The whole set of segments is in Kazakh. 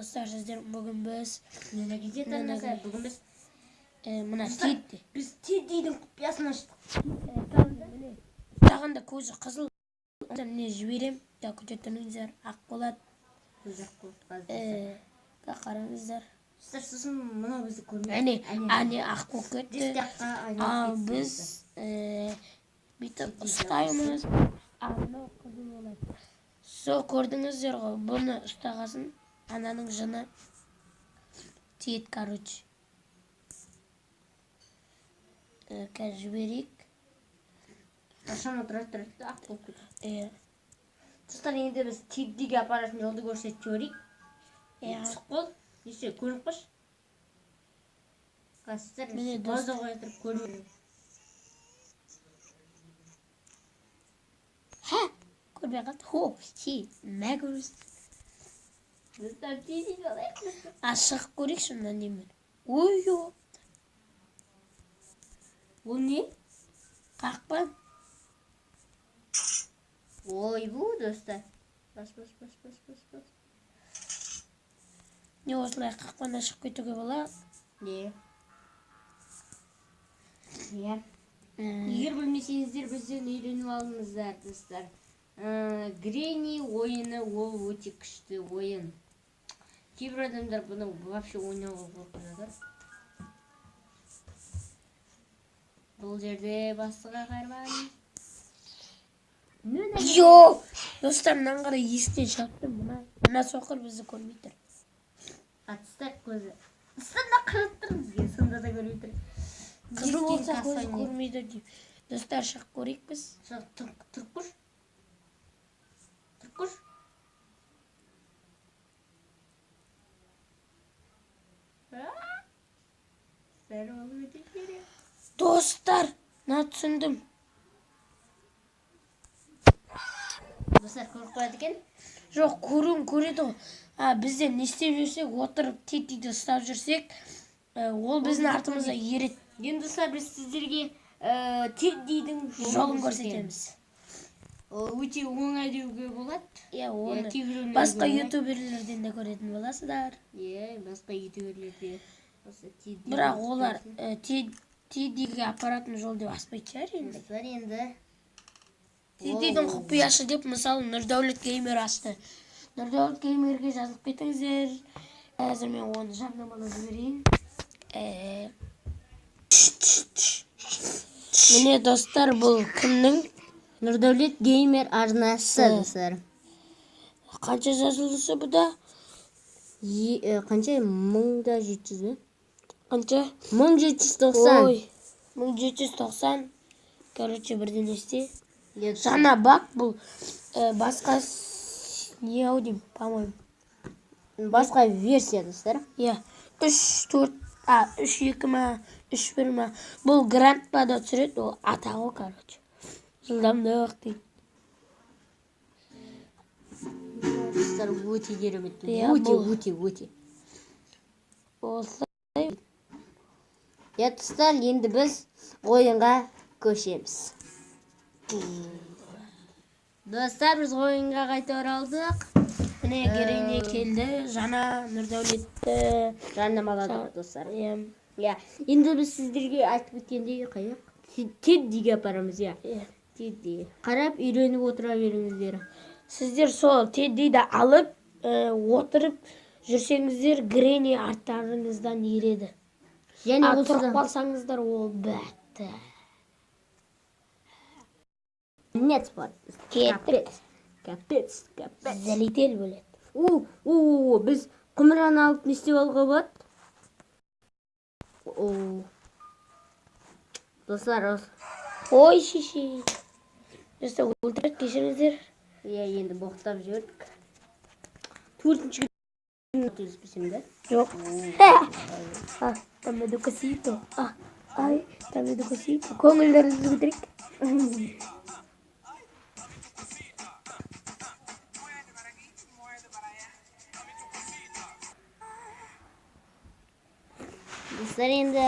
Dostlar sizler bugün biz Bugün biz mına Teddy. Biz Teddy'nin kupyasını açtık. Tağında ko'zi qizil. Ne jibirem, ya ko'chataningizlar aq bo'ladi. Qarangizlar. Sizlar mana bizni ko'rmaysiz. Ani aq bo'lib ketdi. Biz bitta ustaymiz. Ana qizil bo'ladi. So ko'rdingizlar, buni ustag'asin ananing jini Ted, короче. Jibirek. Qachon o'tiradi aq bo'lib ketdi. Dostlar, endi biz Teddy'ga apparatni yo'lda ko'rsatib ko'rik. Qo'l, nechta ko'rib qo'sh. Qasdir, bozda qo'yib ko'ring. Ha, ko'rmay qoldi. Ho, nima ko'rasiz? Dostlar, Teddy'ni olaymiz. Chiqib ko'rik shundan deyman. Voy yo. Bu ne? Qaqban. Voy bu dostlar. Bas. Ne oshlay qaqbandan chiqib ketуге bo'ladi? Ne? Егер білмесеңіздер, бізден үйреніп алыңыздар, достар. Гренни ойыны ол өте күшті ойын. Кейбір адамдар бұны вообще ойнауға қорқады. Бұл жерде бастыға қарбан. Yo, dostlar мынаны қара есінен шығарттым. Мына соқыр бізді көрмей тұр. Атыстар көзі. Сонда қарап тұр бізге, сонда да көрмей тұр. Қызыл болса көзі көрмейді деп. Достар шығып көрейік біз. Тұрып құш. Dostlar, ne түсіндім? Dostlar, көріп қояды екен? Жоқ, көреді ғой. Бізден не істеп жүрсек, отырып Тедdy'ді ұстап жүрсек, ол біздің артымызда ереді. Енді достар, біз сіздерге Teddy'дің жолын көрсетеміз. Өте оңай деуге болады. Оны басқа ютуберлерден де көретін боласыздар. Басқа ютуберлерде. Бірақ олар Teddy'ге аппаратын жол деп аспайды шығар енді. Достар, енді Teddy'дің құпиясы деп, мысалы, Нұрдәулет геймер ашты. Нұрдәулет геймерге жазылып кетіңіздер. Қазір мен оны жарнамалап жіберейін. Міне достар, бұл кімнің? Нұрдәулет геймер арнасы, достар. Қанша жазылысы бұда? Қанша? 1700 бе? Қанша? 1790. Ой, 1790. Короче, бірден есте. Жаңа бак бұл басқа не аудим, по-моему. Басқа версия, достар. 3-2 ма, 3-1 ма. Бұл грандпада түсіреді, ол атағы, короче. Жылдамдық дейді. Достар, өте керемет. Өте. Осылай. Достар, енді біз ойынға көшеміз. Достар, біз ойынға қайта оралдық. Міне Гренни келді, жаңа Нұрдәулетті жарнамаладық, достар. Енді біз сіздерге айтып өткендей қаяқ? Teddy'ге апарамыз, Teddy. Қарап үйреніп отыра беріңіздер. Сіздер сол Teddy'ді алып, отырып жүрсеңіздер, Гренни арттарыңыздан ереді. Тұрып қалсаңыздар, ол бәтті. Нет спорт. Капец. Залетел бөледі. Біз құмыраны алып не істеп алуға болады? Достар, ой, шешей. Достар, өлтіріп кешіріңіздер. Енді боқтап жүрдік. 4-ші күн өтеспесем де? Жоқ. Там еду косито. Там еду косито. Көңілдеріңізді көтерейік. Достар, енді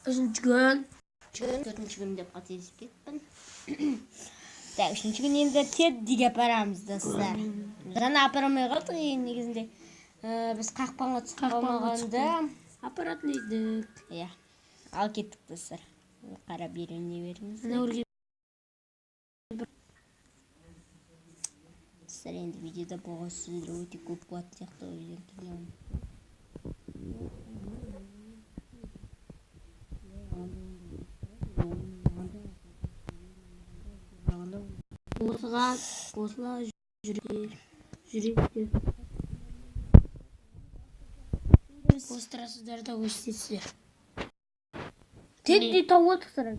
3-ші күн. 4-ші күн деп қателесіп кеттім. 3-ші күн енді Teddy'ге апарамыз, достар. Жаңа апарамай қалдық негізінде. Біз қақпанға түсіп қалмағанда апаратын едік. иә ал кеттік достар. Қара беріне беріңіз. Достар, енді видеода болған сөздер өте көп болады сияқты ойлаймын. Осыла жүректер. Острасыздарда өстесіздер. Тедди тауып отырсыздар.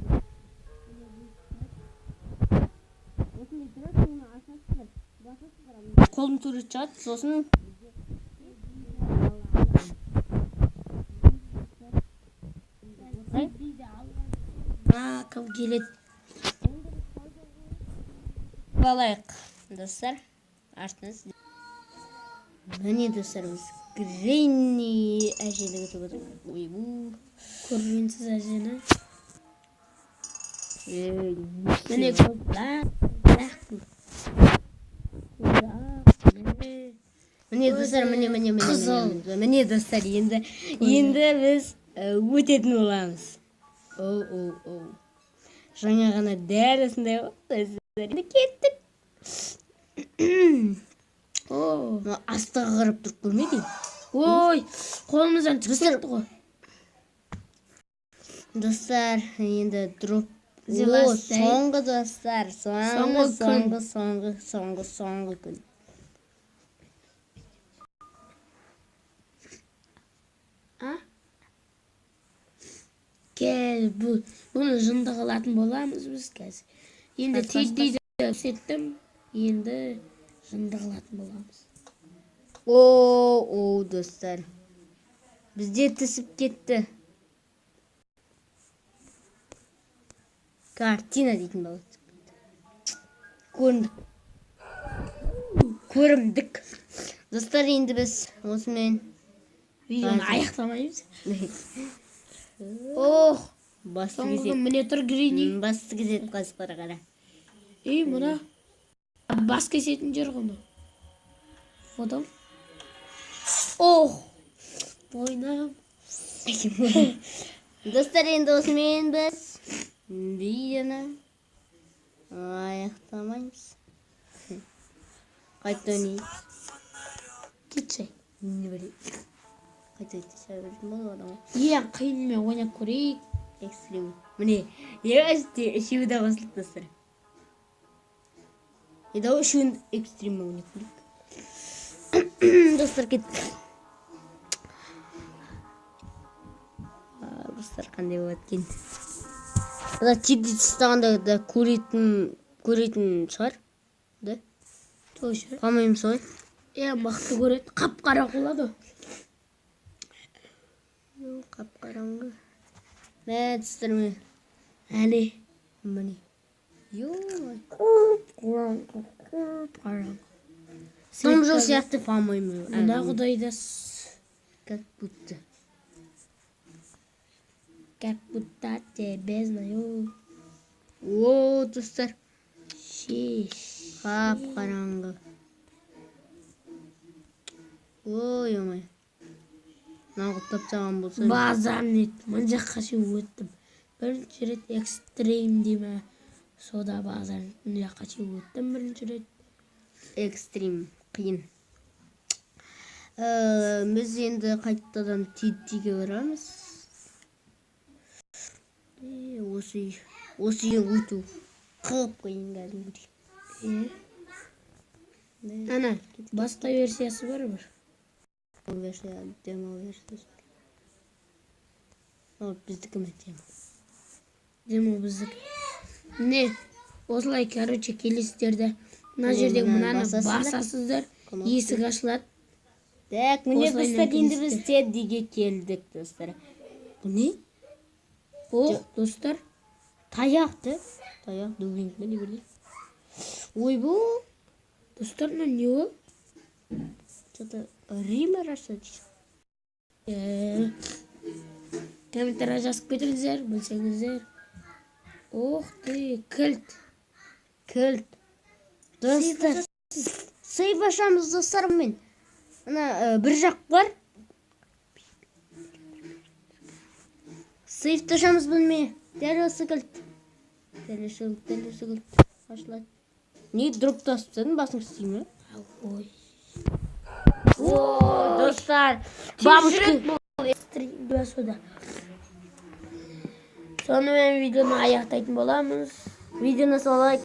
Қолым түрі шығады, сосын Кім келеді? балайық достар. Артыңыз. Міне достар, біз Гренни әжені күтіп отырмыз. Ойбу. Көргенсіз әжені. Міне Міне достар, міне достар, енді біз өтетін боламыз. Жаңа ғана дәл осындай болды. Енді кеттік. Астығы қырып тұрып көрмейді. Ой, қолымыздан түсіп кетті ғой. Достар, енді дроп. Соңғы достар, соңғы күн. Кел, бұны жынды қылатын боламыз біз қазір. Енді Теддиді көрсеттім, енді жынды қылатын боламыз. Достар, бізде түсіп кетті. Картина дейтін болады. Көрімдік. Достар, енді біз осымен видеоны аяқтамаймыз. Басты Соңғы кезет. міне тұр Гренни. Басты кезет қасқара қара. Мұна бас кесетін жер ғой. Фотом. Ойнам. Достар, енді осымен біз видеоны аяқтамаймыз. Қайта ойнайық. Кетші. Не білейік. Қайта сәбірдің болды адамға. Ең қиынмен ойнап көрейік. Экстрим. Міне, үшеуі де қосылып достар. Еді үшеуін экстриммен ойнап көрейік. Достар, кеттік. Достар, қандай болады екен. Тедди ұстағанда да көретін шығар. Да? Тоже. По-моему, солай. Мықты көреді. Қап-қара болады. Қап-қараңғы. Достар, міне. Әне. Міне. Қараңғы. Том жол сияқты, по-моему. Мына құдайда Как будто. как будто тебе знаю. Достар. Шеш. Қап-қараңғы. Ой-ой. Нағып тапсаған болса. Базам нет. Мына жаққа шейін өттім. Бірінші рет экстрим деме. Сода базам. Мына жаққа шейін өттім бірінші рет. Экстрим. Қиын. Біз енді қайтадан Теддиге барамыз. Осы өту қып қиын кәдімгідей. Ана, басқа версиясы бар бір. Демо версиясы бар. Біздікі ме демо? Демо біздікі. Не, осылай, короче, келесіздерді. Мына жердегі мынаны басасыздар. Есік ашылады. Так, міне достар, енді біз Теддиге келдік достар. Бұл не? Достар. Таяқты. Таяқ, дубинг, не білейін. Ой, бұл. Достар, не ол? Что-то Рима расадиш. Комментарий жазып кетіңіздер, білсеңіздер. Ты, кілт. Достар, сый башамыз достарыммен. Ана бір жақ бар. Сейфті ашамыз білме. Дәл осы кілт. Дәл осы кілт. Ашылады. Не дроп тасып тастадың, басың істей ме? Ой. О, достар. Бабушка. Стрим сюда. Сонымен видеоны аяқтайтын боламыз. Видеоны солай